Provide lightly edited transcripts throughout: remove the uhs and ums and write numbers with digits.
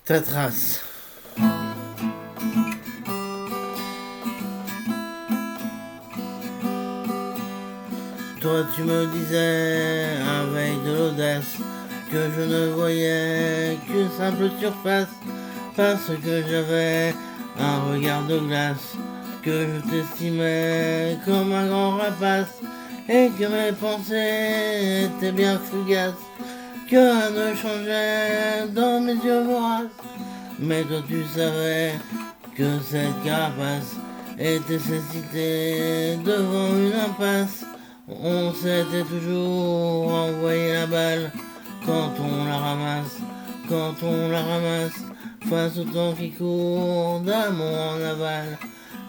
ta trace. Toi tu me disais avec de l'audace que je ne voyais qu'une simple surface, parce que j'avais un regard de glace, que je t'estimais comme un grand rapace, et que mes pensées étaient bien fugaces, que rien ne changeait dans mes yeux voraces. Mais toi tu savais que cette carapace était cécité devant une impasse. On s'était toujours envoyé la balle quand on la ramasse, quand on la ramasse, face au temps qui court d'amont en aval,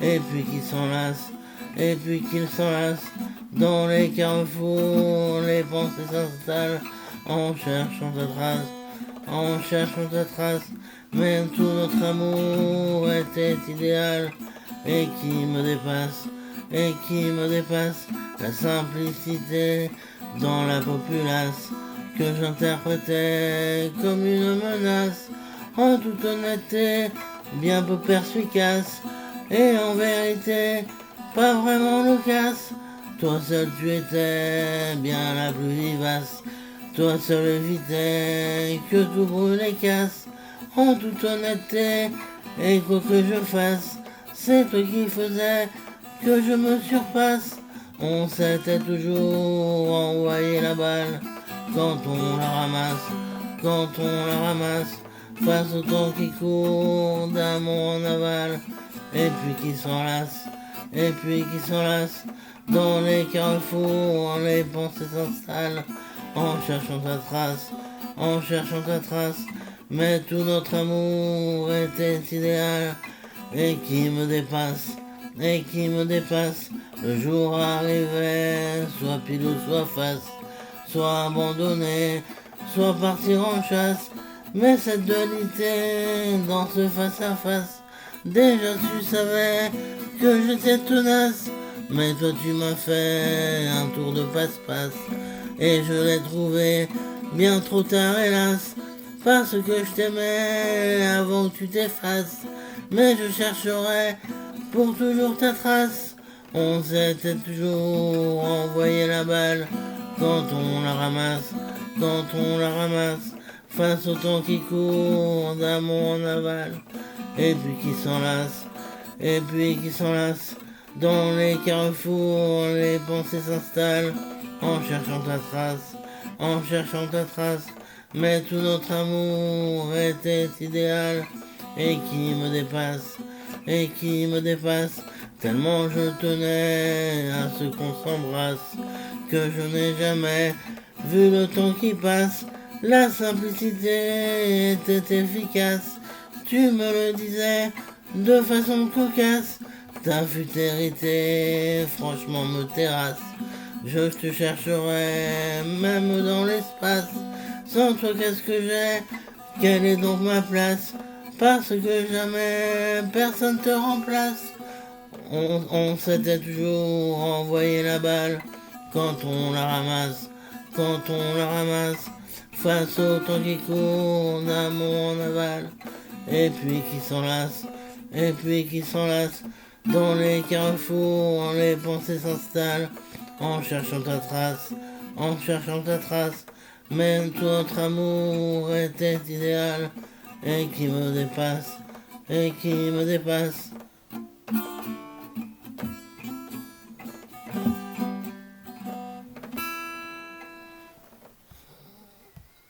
et puis qui s'enlace, et puis qu'il s'enlace, dans les carrefours, les pensées s'installent, en cherchant ta trace, en cherchant ta trace, mais tout notre amour était idéal, et qui me dépasse, et qui me dépasse, la simplicité dans la populace, que j'interprétais comme une menace, en toute honnêteté, bien peu perspicace, et en vérité, pas vraiment loquace. Toi seul tu étais bien la plus vivace, toi seul évitais que tout brûle et casse, en toute honnêteté, et quoi que je fasse, c'est toi qui faisais que je me surpasse. On s'était toujours envoyé la balle quand on la ramasse, quand on la ramasse, face au temps qui court d'amont en aval, et puis qui s'enlace, et puis qui s'enlace, dans les carrefours, les pensées s'installent, en cherchant ta trace, en cherchant ta trace, mais tout notre amour était idéal, et qui me dépasse, et qui me dépasse, le jour arrivait, soit pile ou soit face, soit abandonné, soit partir en chasse, mais cette dualité dans ce face à face, déjà tu savais que j'étais tenace, mais toi tu m'as fait un tour de passe-passe, et je l'ai trouvé bien trop tard hélas, parce que je t'aimais avant que tu t'effaces, mais je chercherai pour toujours ta trace. On s'était toujours envoyé la balle quand on la ramasse, quand on la ramasse, face au temps qui court d'amont en aval, et puis qui s'enlace, et puis qui s'enlace, dans les carrefours, les pensées s'installent, en cherchant ta trace, en cherchant ta trace, mais tout notre amour était idéal, et qui me dépasse, et qui me dépasse, tellement je tenais à ce qu'on s'embrasse, que je n'ai jamais vu le temps qui passe, la simplicité était efficace, tu me le disais de façon cocasse, ta futérité franchement me terrasse, je te chercherai même dans l'espace, sans toi qu'est-ce que j'ai, quelle est donc ma place, parce que jamais personne te remplace. On s'était toujours envoyé la balle quand on la ramasse, quand on la ramasse, face au temps qui court d'amont en aval, et puis qui s'enlace, et puis qui s'enlace, dans les carrefours, les pensées s'installent, en cherchant ta trace, en cherchant ta trace, même tout notre amour était idéal, et qui me dépasse, et qui me dépasse.